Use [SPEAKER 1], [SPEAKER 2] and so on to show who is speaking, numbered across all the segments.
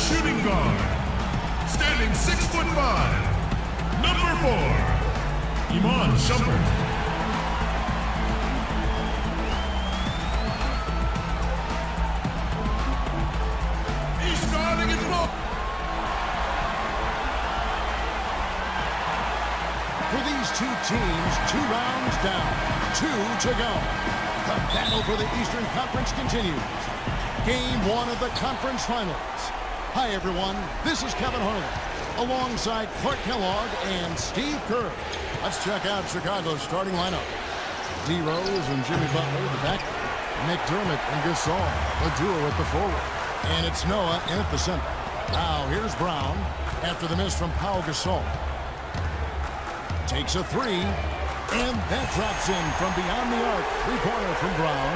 [SPEAKER 1] shooting guard. Standing 6'5", number 4, Iman Shumpert. He's starting it low.
[SPEAKER 2] For these two teams, 2 rounds down, 2 to go. The battle for the Eastern Conference continues. Game 1 of the conference finals. Hi, everyone. This is Kevin Harlan, alongside Clark Kellogg and Steve Kerr. Let's check out Chicago's starting lineup. D. Rose and Jimmy Butler at the back. McDermott and Gasol, the duo at the forward. And it's Noah in at the center. Now, here's Brown after the miss from Pau Gasol. Takes a 3, and that drops in from beyond the arc. 3-pointer from Brown.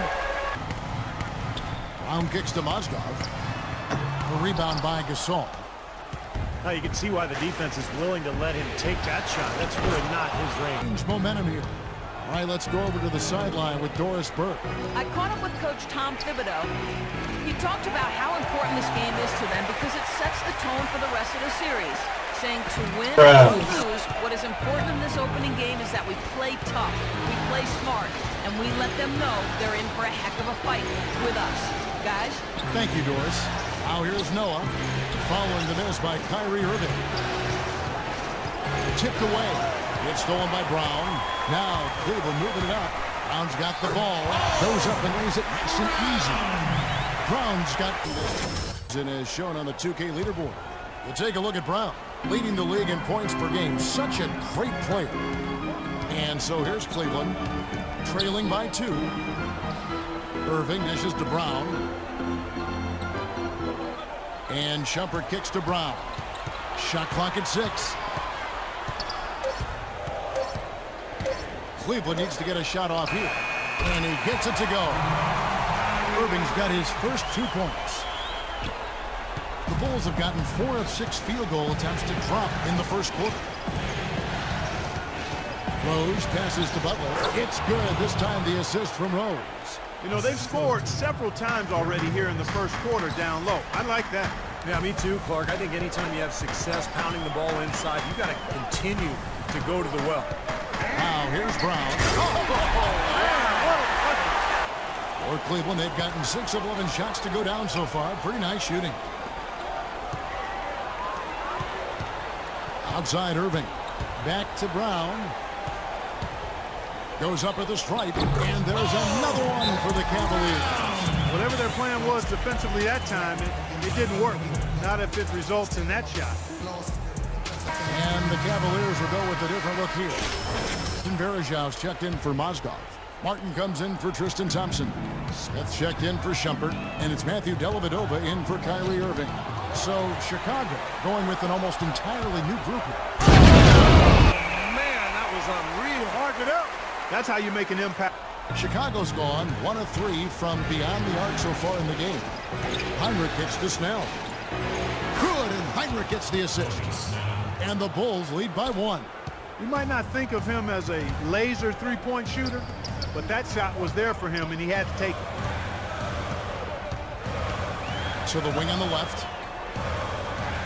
[SPEAKER 2] Brown kicks to Mozgov. A rebound by Gasol.
[SPEAKER 3] Now you can see why the defense is willing to let him take that shot. That's really not his range.
[SPEAKER 2] Momentum here. All right, let's go over to the sideline with Doris Burke.
[SPEAKER 4] I caught up with Coach Tom Thibodeau. He talked about how important this game is to them because it sets the tone for the rest of the series. Saying to win or lose, what is important in this opening game is that we play tough, we play smart, and we let them know they're in for a heck of a fight with us. Guys?
[SPEAKER 2] Thank you, Doris. Now here's Noah, following the miss by Kyrie Irving. Tipped away. It's stolen by Brown. Now Cleveland moving it up. Brown's got the ball. Goes up and lays it nice and easy. Brown's got and is shown on the 2K leaderboard. We'll take a look at Brown, leading the league in points per game. Such a great player. And so here's Cleveland, trailing by 2. Irving dishes to Brown. And Shumpert kicks to Brown. Shot clock at 6. Cleveland needs to get a shot off here. And he gets it to go. Irving's got his first 2 points. The Bulls have gotten 4 of 6 field goal attempts to drop in the first quarter. Rose passes to Butler. It's good. This time the assist from Rose.
[SPEAKER 5] You know, they've scored several times already here in the first quarter down low. I like that.
[SPEAKER 3] Yeah, me too, Clark. I think anytime you have success pounding the ball inside, you got to continue to go to the well.
[SPEAKER 2] Now here's Brown. For Cleveland, they've gotten 6 of 11 shots to go down so far. Pretty nice shooting. Outside Irving. Back to Brown. Goes up at the stripe, and there's another one for the Cavaliers.
[SPEAKER 5] Whatever their plan was defensively that time, it didn't work. Not if it results in that shot.
[SPEAKER 2] And the Cavaliers will go with a different look here. Varejão's checked in for Mozgov. Martin comes in for Tristan Thompson. Smith checked in for Shumpert, and it's Matthew Dellavedova in for Kyrie Irving. So Chicago going with an almost entirely new group here.
[SPEAKER 3] Man, that was unreal.
[SPEAKER 5] Mark it up. That's how you make an impact.
[SPEAKER 2] Chicago's gone 1 of 3 from beyond the arc so far in the game. Heinrich gets to Snell. Good, and Heinrich gets the assist. And the Bulls lead by 1.
[SPEAKER 5] You might not think of him as a laser three-point shooter, but that shot was there for him, and he had to take it.
[SPEAKER 2] To the wing on the left.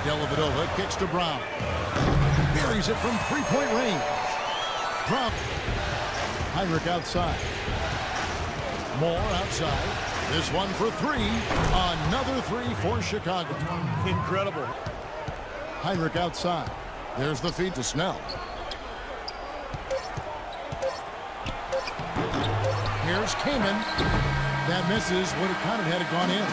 [SPEAKER 2] Dellavedova kicks to Brown. Buries it from 3-point range. Brown. Heinrich outside. Moore outside. This one for 3. Another 3 for Chicago.
[SPEAKER 3] Incredible.
[SPEAKER 2] Heinrich outside. There's the feed to Snell. Here's Kaman. That misses. Would have counted had it gone in.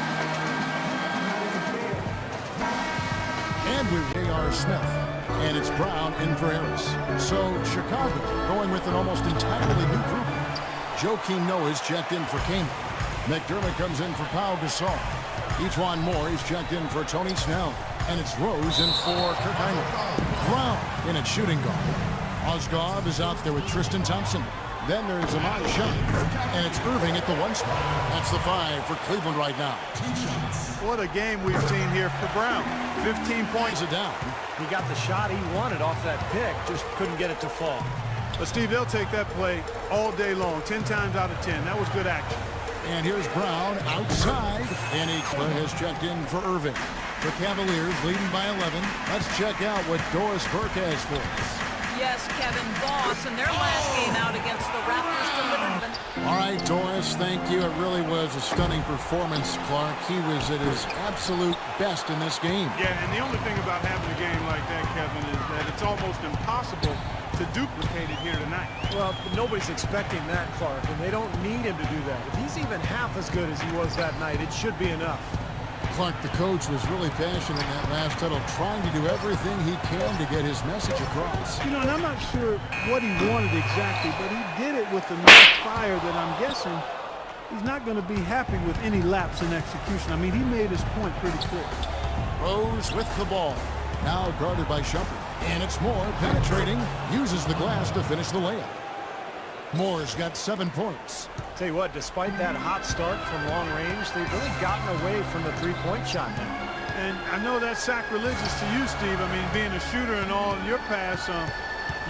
[SPEAKER 2] And we J.R. Smith. And it's Brown in for Harris. So Chicago going with an almost entirely new group. Joakim Noah is checked in for Kaman. McDermott comes in for Pau Gasol. Ejuan Moore is checked in for Tony Snell. And it's Rose in for Kirk Heinrich. Brown in at shooting guard. Mozgov is out there with Tristan Thompson. Then there's Iman Shumpert, and it's Irving at the 1 spot. That's the 5 for Cleveland right now.
[SPEAKER 5] What a game we've seen here for Brown. 15 points.
[SPEAKER 2] It down.
[SPEAKER 3] He got the shot he wanted off that pick, just couldn't get it to fall.
[SPEAKER 5] But Steve, they'll take that play all day long, 10 times out of 10. That was good action.
[SPEAKER 2] And here's Brown outside, and he has checked in for Irving. The Cavaliers leading by 11. Let's check out what Doris Burke has for us.
[SPEAKER 4] Yes, Kevin, Boss in their last game out against the Raptors delivered them.
[SPEAKER 2] All right, Doris, thank you. It really was a stunning performance, Clark. He was at his absolute best in this game.
[SPEAKER 5] Yeah, and the only thing about having a game like that, Kevin, is that it's almost impossible to duplicate it here tonight.
[SPEAKER 3] Well, nobody's expecting that, Clark, and they don't need him to do that. If he's even half as good as he was that night, it should be enough.
[SPEAKER 2] Clark, the coach, was really passionate in that last huddle, trying to do everything he can to get his message across.
[SPEAKER 5] You know, and I'm not sure what he wanted exactly, but he did it with enough fire that I'm guessing he's not going to be happy with any lapse in execution. I mean, he made his point pretty clear.
[SPEAKER 2] Rose with the ball. Now guarded by Shumpert. And it's Moore penetrating. Uses the glass to finish the layup. Moore's got 7 points.
[SPEAKER 3] Tell you what, despite that hot start from long range, they've really gotten away from the three-point shot now.
[SPEAKER 5] And I know that's sacrilegious to you, Steve. I mean, being a shooter and all in your past,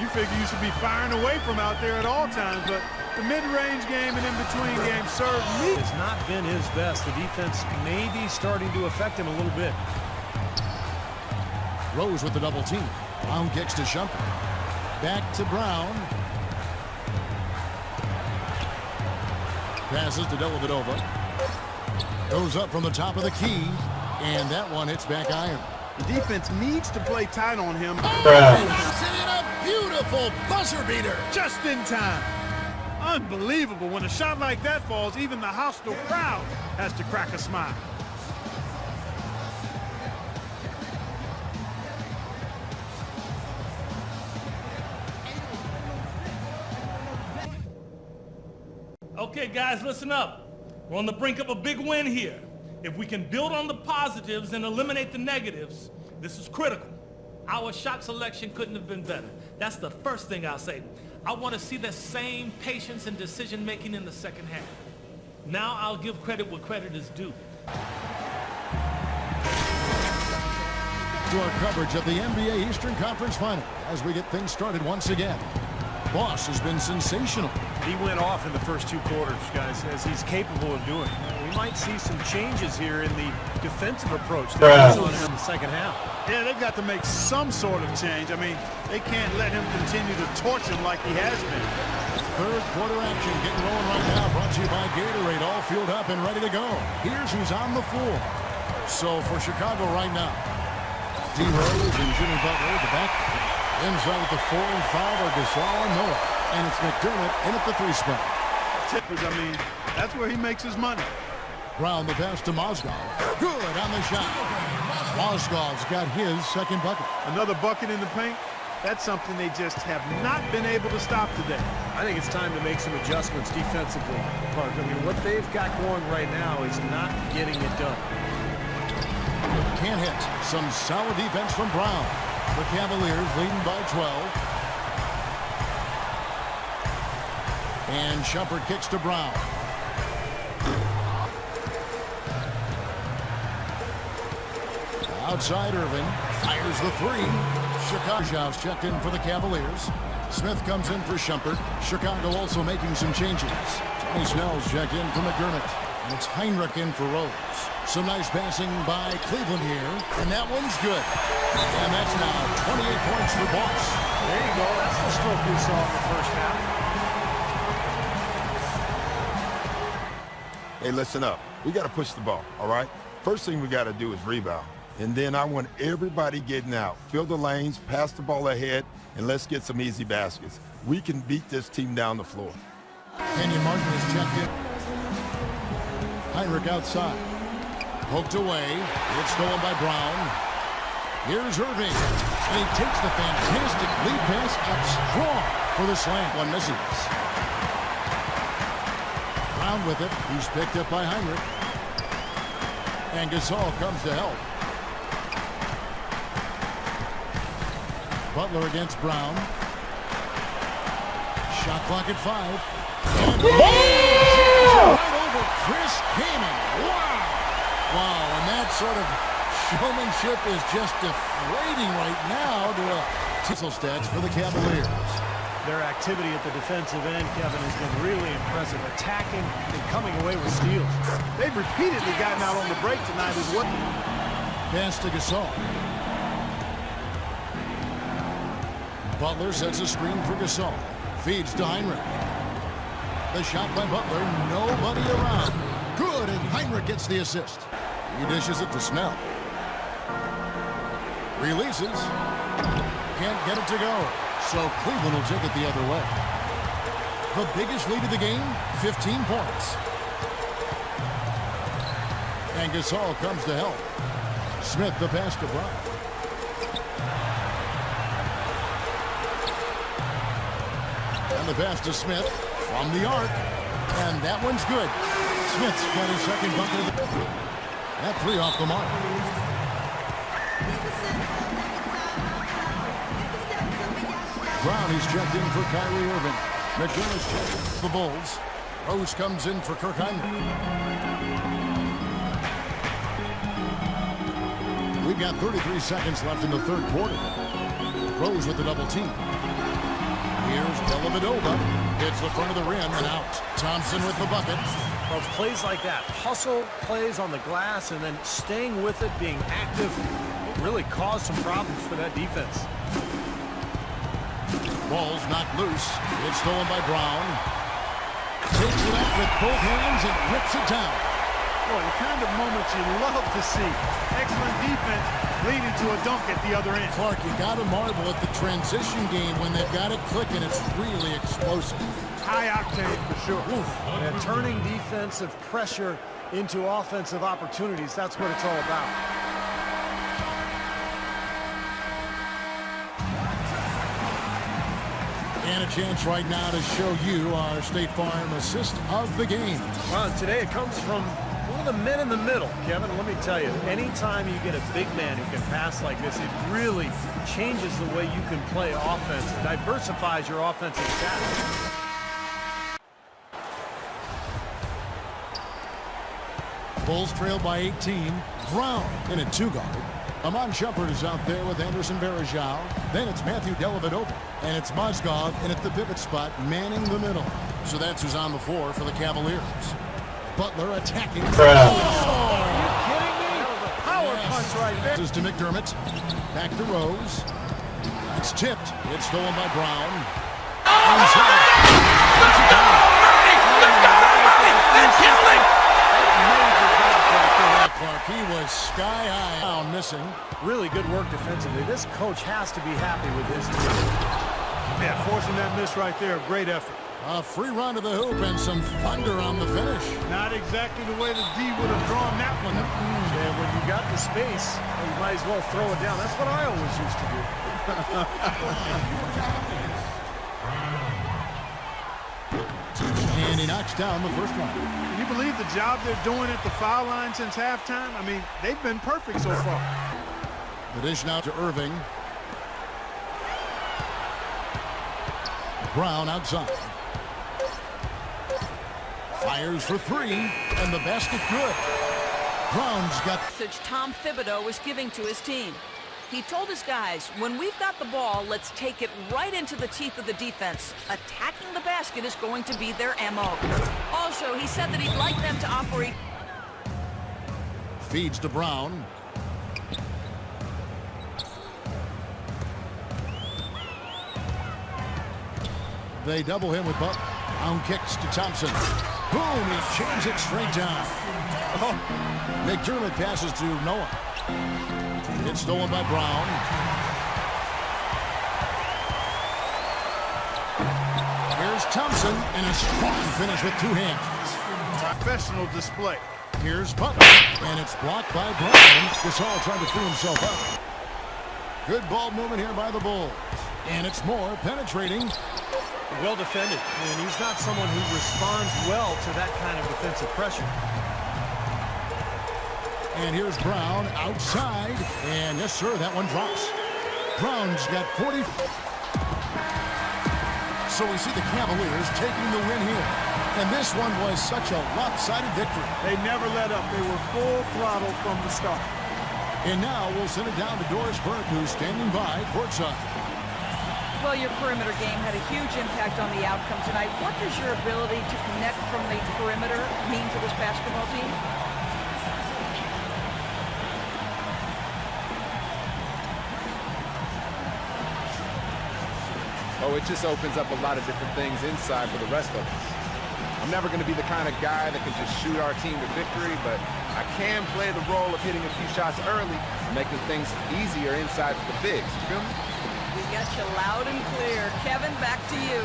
[SPEAKER 5] you figure you should be firing away from out there at all times. But the mid-range game and in-between game served me.
[SPEAKER 3] It's not been his best. The defense may be starting to affect him a little bit.
[SPEAKER 2] Rose with the double team. Brown kicks to Shumpert. Back to Brown. Passes to Dellavedova. Goes up from the top of the key. And that one hits back iron.
[SPEAKER 5] The defense needs to play tight on him.
[SPEAKER 2] And he's in a beautiful buzzer beater.
[SPEAKER 5] Just in time. Unbelievable. When a shot like that falls, even the hostile crowd has to crack a smile.
[SPEAKER 6] Okay, guys, listen up. We're on the brink of a big win here. If we can build on the positives and eliminate the negatives, this is critical. Our shot selection couldn't have been better. That's the first thing I'll say. I want to see the same patience and decision-making in the second half. Now I'll give credit where credit is due.
[SPEAKER 2] To our coverage of the NBA Eastern Conference Final as we get things started once again. Boss has been sensational.
[SPEAKER 3] He went off in the first 2 quarters, guys, as he's capable of doing. We might see some changes here in the defensive approach that goes on in the second half.
[SPEAKER 5] Yeah, they've got to make some sort of change. I mean, they can't let him continue to torch him like he has been.
[SPEAKER 2] Third quarter action getting rolling right now. Brought to you by Gatorade. All fueled up and ready to go. Here's who's on the floor. So for Chicago right now, D. Rose and Jimmy Butler at the back. Inside with the 4 and 5 are Gasol and Miller. And it's McDermott in at the 3 spot.
[SPEAKER 5] Tippers, I mean, that's where he makes his money.
[SPEAKER 2] Brown the pass to Mozgov. Good on the shot. Mozgov's got his second bucket.
[SPEAKER 5] Another bucket in the paint. That's something they just have not been able to stop today.
[SPEAKER 3] I think it's time to make some adjustments defensively, Clark. I mean, what they've got going right now is not getting it done.
[SPEAKER 2] Can't hit. Some solid defense from Brown. The Cavaliers leading by 12. And Shumpert kicks to Brown. Outside Irving. Fires the 3. Chicago's checked in for the Cavaliers. Smith comes in for Shumpert. Chicago also making some changes. Tony Snell's checked in for McDermott. And it's Heinrich in for Rose. Some nice passing by Cleveland here. And that one's good. And that's now 28 points for Boss.
[SPEAKER 3] There you go. That's the stroke we saw in the first half.
[SPEAKER 7] Hey, listen up. We got to push the ball, all right? First thing we got to do is rebound. And then I want everybody getting out. Fill the lanes, pass the ball ahead, and let's get some easy baskets. We can beat this team down the floor.
[SPEAKER 2] Kenyon Martin is checked in. Heinrich outside. Poked away. It's stolen by Brown. Here's Irving. And he takes the fantastic lead pass up strong for the slam. One misses. Brown with it. He's picked up by Heinrich. And Gasol comes to help. Butler against Brown. Shot clock at 5. And right over Chris Kaman. Wow, and that sort of showmanship is just deflating right now to a tizzle stats for the Cavaliers.
[SPEAKER 3] Their activity at the defensive end, Kevin, has been really impressive. Attacking and coming away with steals.
[SPEAKER 5] They've repeatedly gotten out on the break tonight as well.
[SPEAKER 2] Pass to Gasol. Butler sets a screen for Gasol. Feeds to Heinrich. The shot by Butler. Nobody around. Good, and Heinrich gets the assist. He dishes it to Snell. Releases. Can't get it to go. So Cleveland will take it the other way. The biggest lead of the game, 15 points. And Gasol comes to help. Smith the pass to Brown. And the pass to Smith from the arc. And that one's good. Smith's got his second bucket of the... That three off the mark. Brown is checked in for Kyrie Irving. McDermott's checked in for the Bulls. Rose comes in for Kirk Heinrich. We've got 33 seconds left in the third quarter. Rose with the double team. Here's Dellavedova. Hits the front of the rim and out. Thompson with the bucket.
[SPEAKER 3] Well, it's plays like that. Hustle plays on the glass and then staying with it, being active, really caused some problems for that defense.
[SPEAKER 2] Ball's knocked loose. It's stolen by Brown. Takes it out with both hands and rips it down.
[SPEAKER 5] Boy, the kind of moments you love to see. Excellent defense leading to a dunk at the other end.
[SPEAKER 2] Clark, you got to marvel at the transition game when they've got it clicking. It's really explosive.
[SPEAKER 5] High octane for sure.
[SPEAKER 3] Yeah, turning defensive pressure into offensive opportunities, that's what it's all about.
[SPEAKER 2] And a chance right now to show you our State Farm assist of the game.
[SPEAKER 3] Well, today it comes from one of the men in the middle. Kevin, let me tell you, anytime you get a big man who can pass like this, it really changes the way you can play offense. It diversifies your offensive stats.
[SPEAKER 2] Bulls trail by 18. Brown in a two-guard. Amon Shumpert is out there with Anderson Varejao. Then it's Matthew Dellavedova. And it's Mozgov in at the pivot spot, manning the middle. So that's who's on the floor for the Cavaliers. Butler attacking.
[SPEAKER 3] Are you kidding me? That was a power punch right there.
[SPEAKER 2] This is to McDermott. Back to Rose. It's tipped. It's stolen by Brown. Clark, he was sky high. Down, missing.
[SPEAKER 3] Really good work defensively. This coach has to be happy with his team.
[SPEAKER 5] Yeah, forcing that miss right there, a great effort.
[SPEAKER 2] A free run to the hoop and some thunder on the finish.
[SPEAKER 5] Not exactly the way the D would have drawn that one up.
[SPEAKER 3] Yeah, when you got the space, you might as well throw it down. That's what I always used to do.
[SPEAKER 2] And he knocks down the first one.
[SPEAKER 5] Can you believe the job they're doing at the foul line since halftime? I mean, they've been perfect so far.
[SPEAKER 2] The dish now to Irving. Brown outside. Fires for three, and the basket good. Brown's got...
[SPEAKER 4] Message Tom Thibodeau was giving to his team. He told his guys, when we've got the ball, let's take it right into the teeth of the defense. Attacking the basket is going to be their MO. Also, he said that he'd like them to operate...
[SPEAKER 2] Feeds to Brown. They double him with Butler. Brown kicks to Thompson. Boom, he jams it straight down. Oh. McDermott passes to Noah. It's stolen by Brown. Here's Thompson, and a strong finish with two hands.
[SPEAKER 5] Professional display.
[SPEAKER 2] Here's Butler, and it's blocked by Brown. Gasol trying to free himself up. Good ball movement here by the Bulls. And it's more penetrating.
[SPEAKER 3] Well defended, and he's not someone who responds well to that kind of defensive pressure.
[SPEAKER 2] And here's Brown outside, and yes, sir, that one drops. Brown's got 40. So we see the Cavaliers taking the win here. And this one was such a lopsided victory.
[SPEAKER 5] They never let up. They were full throttle from the start.
[SPEAKER 2] And now we'll send it down to Doris Burke, who's standing by courtside.
[SPEAKER 4] Well, your perimeter game had a huge impact on the outcome tonight. What does your ability to connect from the perimeter mean to this basketball team?
[SPEAKER 8] Oh, it just opens up a lot of different things inside for the rest of us. I'm never going to be the kind of guy that can just shoot our team to victory, but I can play the role of hitting a few shots early and making things easier inside for the bigs. You feel me?
[SPEAKER 4] We got you loud and clear. Kevin, back to you.